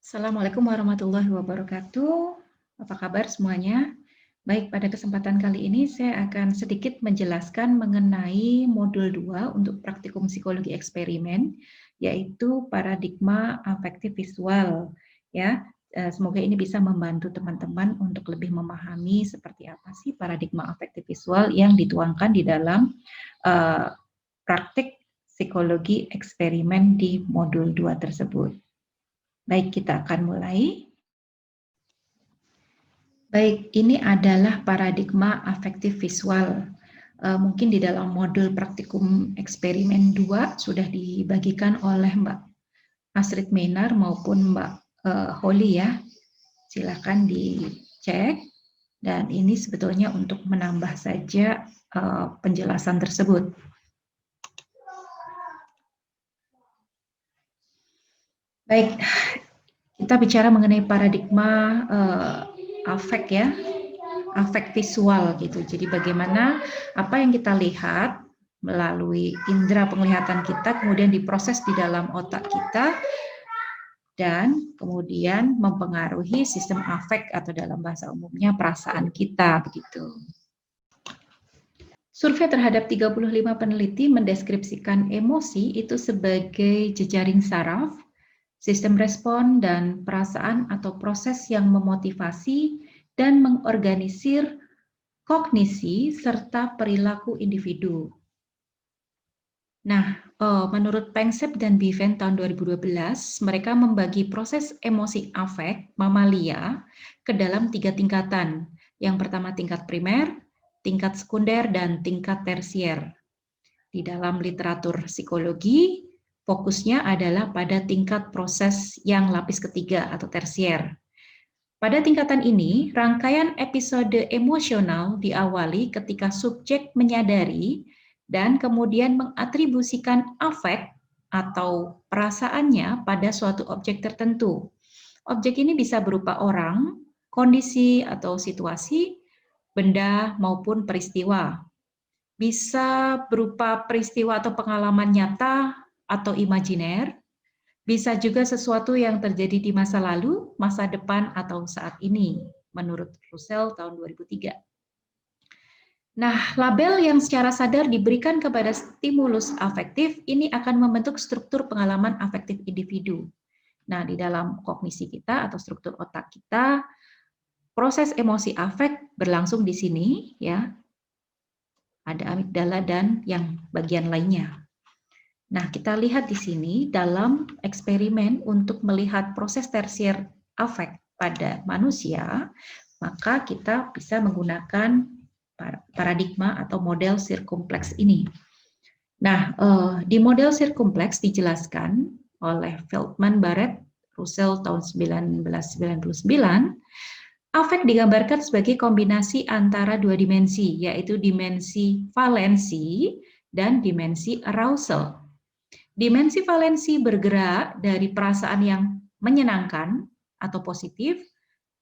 Assalamualaikum warahmatullahi wabarakatuh. Apa kabar semuanya? Baik, pada kesempatan kali ini saya akan sedikit menjelaskan mengenai modul 2 untuk praktikum psikologi eksperimen, yaitu paradigma afektif visual. Ya, semoga ini bisa membantu teman-teman untuk lebih memahami seperti apa sih paradigma afektif visual yang dituangkan di dalam praktik psikologi eksperimen di modul 2 tersebut. Baik, kita akan mulai. Baik, ini adalah paradigma afektif visual. Mungkin di dalam modul praktikum eksperimen 2 sudah dibagikan oleh Mbak Astrid Menar maupun Mbak Holly ya. Silakan dicek. Dan ini sebetulnya untuk menambah saja penjelasan tersebut. Baik, kita bicara mengenai paradigma afek ya, afek visual gitu. Jadi bagaimana apa yang kita lihat melalui indera penglihatan kita kemudian diproses di dalam otak kita dan kemudian mempengaruhi sistem afek atau dalam bahasa umumnya perasaan kita begitu. Survei terhadap 35 peneliti mendeskripsikan emosi itu sebagai jejaring saraf, sistem respon dan perasaan atau proses yang memotivasi dan mengorganisir kognisi serta perilaku individu. Nah, menurut Panksepp dan Bevan tahun 2012, mereka membagi proses emosi afek mamalia ke dalam 3 tingkatan. Yang pertama tingkat primer, tingkat sekunder, dan tingkat tersier. Di dalam literatur psikologi, fokusnya adalah pada tingkat proses yang lapis ketiga atau tersier. Pada tingkatan ini, rangkaian episode emosional diawali ketika subjek menyadari dan kemudian mengatribusikan afek atau perasaannya pada suatu objek tertentu. Objek ini bisa berupa orang, kondisi atau situasi, benda maupun peristiwa. Bisa berupa peristiwa atau pengalaman nyata atau imajiner, bisa juga sesuatu yang terjadi di masa lalu, masa depan, atau saat ini, menurut Russell tahun 2003. Nah, label yang secara sadar diberikan kepada stimulus afektif ini akan membentuk struktur pengalaman afektif individu. Nah, di dalam kognisi kita atau struktur otak kita, proses emosi afek berlangsung di sini, ya. Ada amigdala dan yang bagian lainnya. Nah, kita lihat di sini dalam eksperimen untuk melihat proses tersier afek pada manusia, maka kita bisa menggunakan paradigma atau model sirkumpleks ini. Nah, di model sirkumpleks dijelaskan oleh Feldman Barrett Russell tahun 1999, afek digambarkan sebagai kombinasi antara dua dimensi, yaitu dimensi valensi dan dimensi arousal. Dimensi valensi bergerak dari perasaan yang menyenangkan atau positif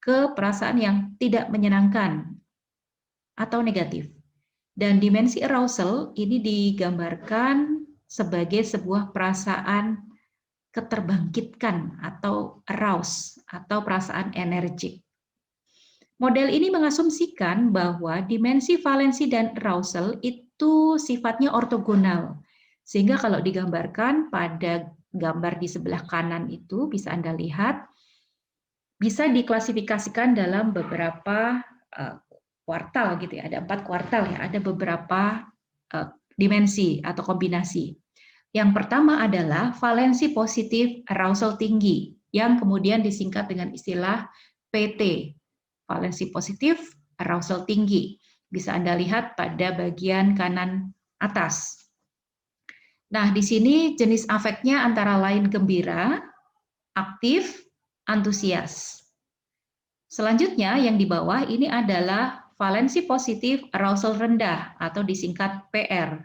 ke perasaan yang tidak menyenangkan atau negatif. Dan dimensi arousal ini digambarkan sebagai sebuah perasaan keterbangkitkan atau arouse atau perasaan energik. Model ini mengasumsikan bahwa dimensi valensi dan arousal itu sifatnya ortogonal. Sehingga kalau digambarkan pada gambar di sebelah kanan itu bisa Anda lihat, bisa diklasifikasikan dalam beberapa kuartal gitu ya. Ada 4 kuartal ya, ada beberapa dimensi atau kombinasi. Yang pertama adalah valensi positif arousal tinggi, yang kemudian disingkat dengan istilah PT. Valensi positif arousal tinggi. Bisa Anda lihat pada bagian kanan atas. Nah, di sini jenis afeknya antara lain gembira, aktif, antusias. Selanjutnya yang di bawah ini adalah valensi positif arousal rendah atau disingkat PR.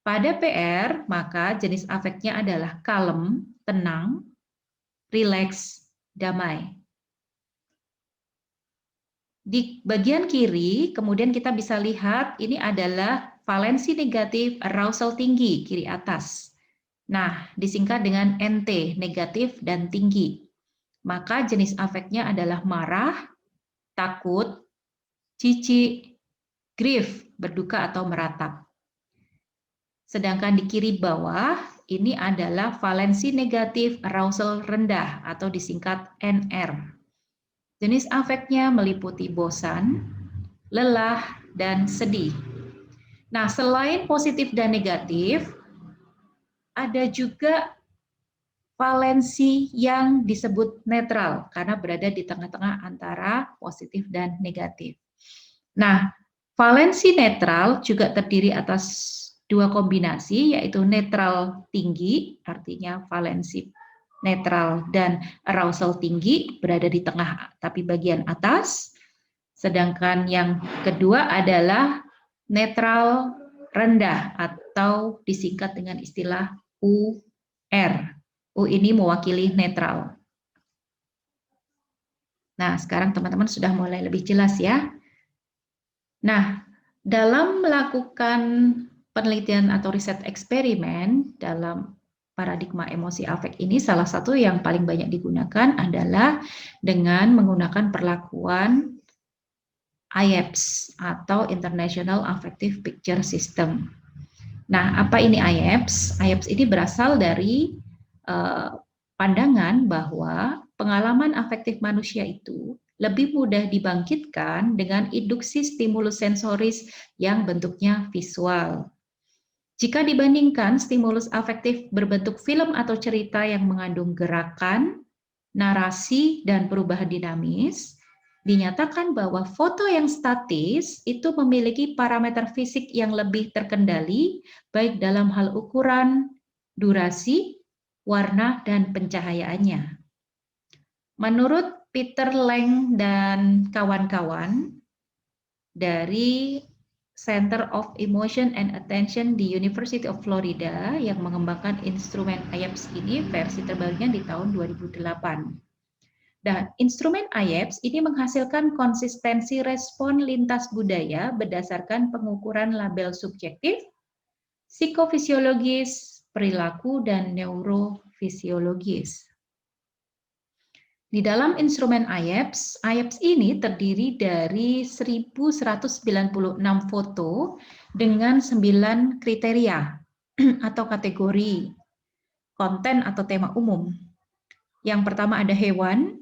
Pada PR, maka jenis afeknya adalah kalem, tenang, rileks, damai. Di bagian kiri, kemudian kita bisa lihat ini adalah valensi negatif, arousal tinggi, kiri atas. Nah, disingkat dengan NT, negatif dan tinggi. Maka jenis afeknya adalah marah, takut, jijik, grief, berduka atau meratap. Sedangkan di kiri bawah, ini adalah valensi negatif, arousal rendah atau disingkat NR. Jenis afeknya meliputi bosan, lelah, dan sedih. Nah, selain positif dan negatif, ada juga valensi yang disebut netral karena berada di tengah-tengah antara positif dan negatif. Nah, valensi netral juga terdiri atas dua kombinasi, yaitu netral tinggi, artinya valensi netral dan arousal tinggi berada di tengah tapi bagian atas. Sedangkan yang kedua adalah netral rendah atau disingkat dengan istilah UR. U ini mewakili netral. Nah, sekarang teman-teman sudah mulai lebih jelas ya. Nah, dalam melakukan penelitian atau riset eksperimen dalam paradigma emosi afek ini, salah satu yang paling banyak digunakan adalah dengan menggunakan perlakuan IAPS atau International Affective Picture System. Nah, apa ini IAPS? IAPS ini berasal dari pandangan bahwa pengalaman afektif manusia itu lebih mudah dibangkitkan dengan induksi stimulus sensoris yang bentuknya visual. Jika dibandingkan stimulus afektif berbentuk film atau cerita yang mengandung gerakan, narasi, dan perubahan dinamis, dinyatakan bahwa foto yang statis itu memiliki parameter fisik yang lebih terkendali, baik dalam hal ukuran, durasi, warna, dan pencahayaannya. Menurut Peter Lang dan kawan-kawan dari Center of Emotion and Attention di University of Florida yang mengembangkan instrumen IAPS ini, versi terbarunya di tahun 2008. Dan instrumen IAPS ini menghasilkan konsistensi respon lintas budaya berdasarkan pengukuran label subjektif, psikofisiologis, perilaku, dan neurofisiologis. Di dalam instrumen IAPS, IAPS ini terdiri dari 1196 foto dengan 9 kriteria atau kategori konten atau tema umum. Yang pertama ada hewan,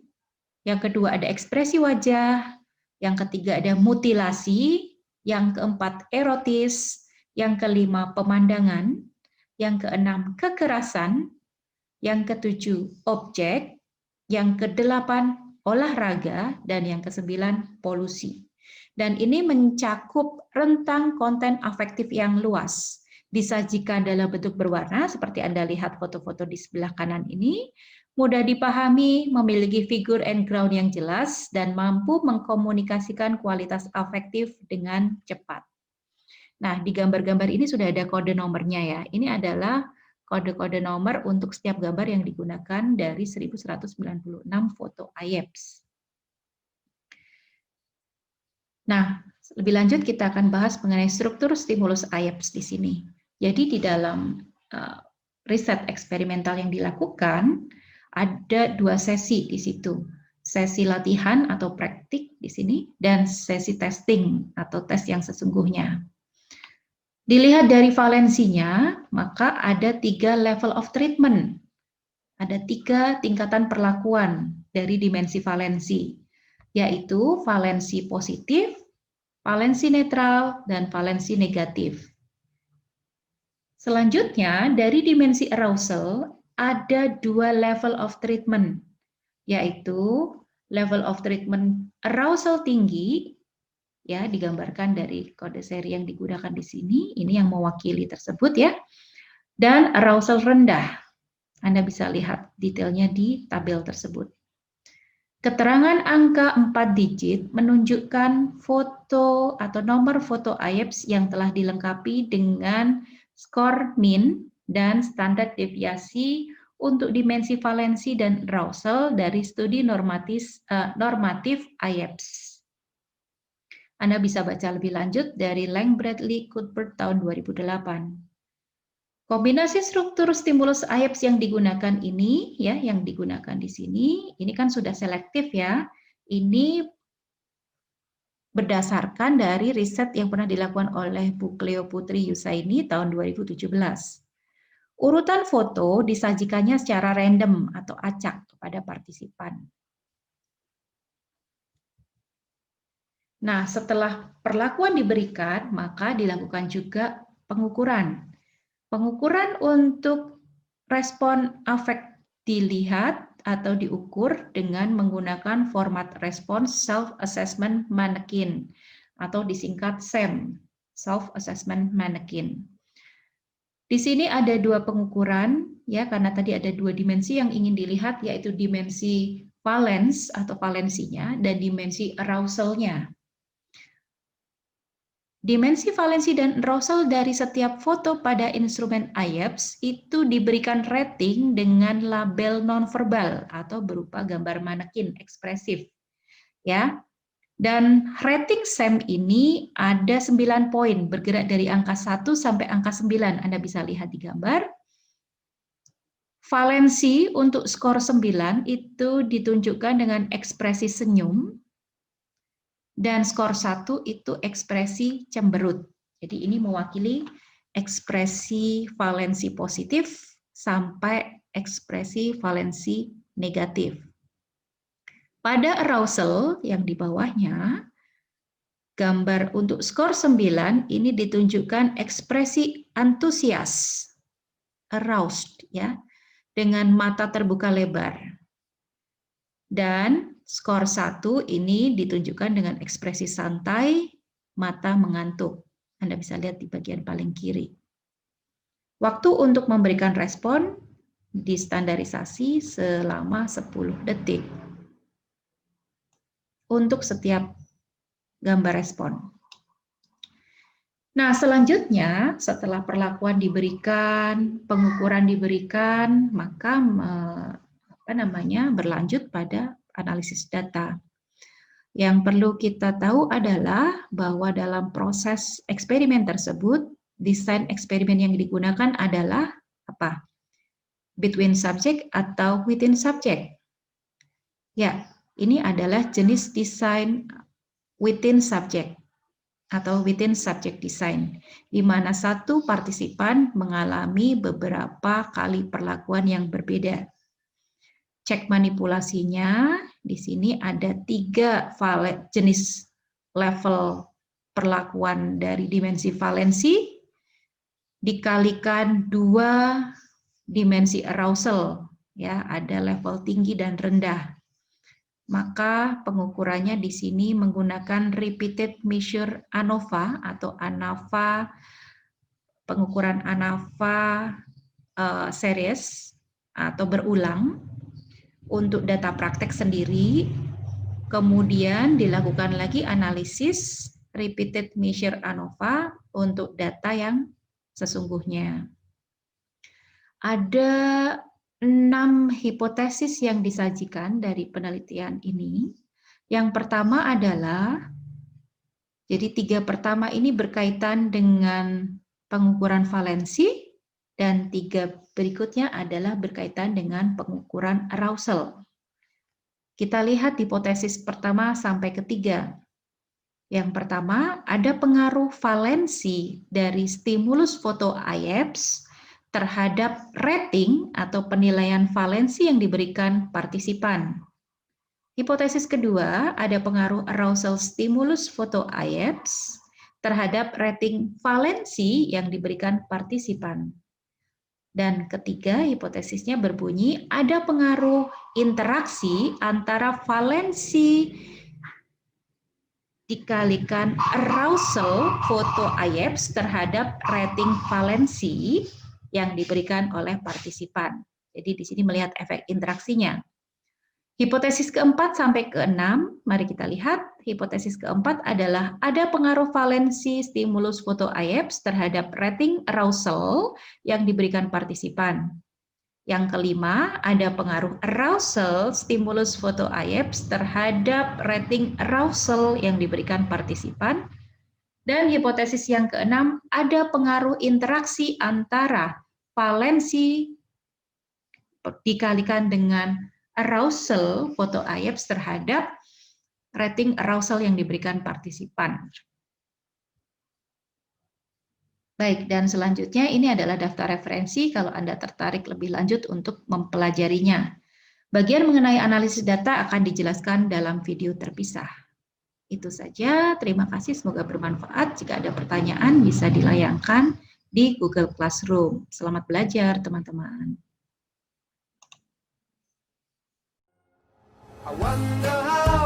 yang kedua ada ekspresi wajah, yang ketiga ada mutilasi, yang keempat erotis, yang kelima pemandangan, yang keenam kekerasan, yang ketujuh objek, yang kedelapan olahraga, dan yang kesembilan polusi. Dan ini mencakup rentang konten afektif yang luas. Disajikan dalam bentuk berwarna, seperti Anda lihat foto-foto di sebelah kanan ini, mudah dipahami, memiliki figure and ground yang jelas, dan mampu mengkomunikasikan kualitas afektif dengan cepat. Nah, di gambar-gambar ini sudah ada kode nomornya ya. Ini adalah kode-kode nomor untuk setiap gambar yang digunakan dari 1196 foto IAPS. Nah, lebih lanjut kita akan bahas mengenai struktur stimulus IAPS di sini. Jadi di dalam riset eksperimental yang dilakukan, ada dua sesi di situ. Sesi latihan atau praktik di sini, dan sesi testing atau tes yang sesungguhnya. Dilihat dari valensinya, maka ada 3 level of treatment. Ada 3 tingkatan perlakuan dari dimensi valensi, yaitu valensi positif, valensi netral, dan valensi negatif. Selanjutnya, dari dimensi arousal, ada 2 level of treatment, yaitu level of treatment arousal tinggi, ya digambarkan dari kode seri yang digunakan di sini, ini yang mewakili tersebut ya, dan arousal rendah. Anda bisa lihat detailnya di tabel tersebut. Keterangan angka 4 digit menunjukkan foto atau nomor foto IAPS yang telah dilengkapi dengan skor min dan standar deviasi untuk dimensi valensi dan arousal dari studi normatif IAPS. Anda bisa baca lebih lanjut dari Lang, Bradley, Cuthbert tahun 2008. Kombinasi struktur stimulus IEPS yang digunakan ini, ya, yang digunakan di sini, ini kan sudah selektif ya. Ini berdasarkan dari riset yang pernah dilakukan oleh Bu Cleo Putri Yusaini tahun 2017. Urutan foto disajikannya secara random atau acak kepada partisipan. Nah, setelah perlakuan diberikan, maka dilakukan juga pengukuran. Pengukuran untuk respon afek dilihat atau diukur dengan menggunakan format respons self-assessment mannequin atau disingkat SAM, self-assessment mannequin. Di sini ada dua pengukuran, ya, karena tadi ada dua dimensi yang ingin dilihat, yaitu dimensi valens atau valensinya dan dimensi arousal-nya. Dimensi valensi dan arousal dari setiap foto pada instrumen IEPS itu diberikan rating dengan label nonverbal atau berupa gambar manekin ekspresif. Ya. Dan rating SAM ini ada 9 poin, bergerak dari angka 1 sampai angka 9. Anda bisa lihat di gambar. Valensi untuk skor 9 itu ditunjukkan dengan ekspresi senyum. Dan skor 1 itu ekspresi cemberut. Jadi ini mewakili ekspresi valensi positif sampai ekspresi valensi negatif. Pada arousal yang di bawahnya, gambar untuk skor 9 ini ditunjukkan ekspresi antusias, aroused, ya, dengan mata terbuka lebar. Dan skor 1 ini ditunjukkan dengan ekspresi santai, mata mengantuk. Anda bisa lihat di bagian paling kiri. Waktu untuk memberikan respon distandarisasi selama 10 detik untuk setiap gambar respon. Nah, selanjutnya setelah perlakuan diberikan, pengukuran diberikan, maka berlanjut pada analisis data. Yang perlu kita tahu adalah bahwa dalam proses eksperimen tersebut, desain eksperimen yang digunakan adalah apa? Between subject atau within subject. Ya, ini adalah jenis desain within subject atau within subject design, di mana satu partisipan mengalami beberapa kali perlakuan yang berbeda. Cek manipulasinya, di sini ada 3 jenis level perlakuan dari dimensi valensi, dikalikan 2 dimensi arousal, ya, ada level tinggi dan rendah. Maka pengukurannya di sini menggunakan repeated measure ANOVA atau ANOVA, pengukuran ANOVA series atau berulang untuk data praktek sendiri, kemudian dilakukan lagi analisis repeated measure ANOVA untuk data yang sesungguhnya. Ada 6 hipotesis yang disajikan dari penelitian ini. Yang pertama adalah, jadi 3 pertama ini berkaitan dengan pengukuran valensi, dan 3 berikutnya adalah berkaitan dengan pengukuran arousal. Kita lihat hipotesis pertama sampai ketiga. Yang pertama, ada pengaruh valensi dari stimulus foto IEPS terhadap rating atau penilaian valensi yang diberikan partisipan. Hipotesis kedua, ada pengaruh arousal stimulus foto IEPS terhadap rating valensi yang diberikan partisipan. Dan ketiga, hipotesisnya berbunyi ada pengaruh interaksi antara valensi dikalikan arousal foto IEPS terhadap rating valensi yang diberikan oleh partisipan. Jadi di sini melihat efek interaksinya. Hipotesis keempat sampai keenam, mari kita lihat. Hipotesis keempat adalah ada pengaruh valensi stimulus foto IEPS terhadap rating arousal yang diberikan partisipan. Yang kelima, ada pengaruh arousal stimulus foto IEPS terhadap rating arousal yang diberikan partisipan. Dan hipotesis yang keenam, ada pengaruh interaksi antara valensi dikalikan dengan arousal foto IEPS terhadap rating arousal yang diberikan partisipan. Baik, dan selanjutnya ini adalah daftar referensi kalau Anda tertarik lebih lanjut untuk mempelajarinya. Bagian mengenai analisis data akan dijelaskan dalam video terpisah. Itu saja, terima kasih, semoga bermanfaat. Jika ada pertanyaan bisa dilayangkan di Google Classroom. Selamat belajar, teman-teman. I wonder how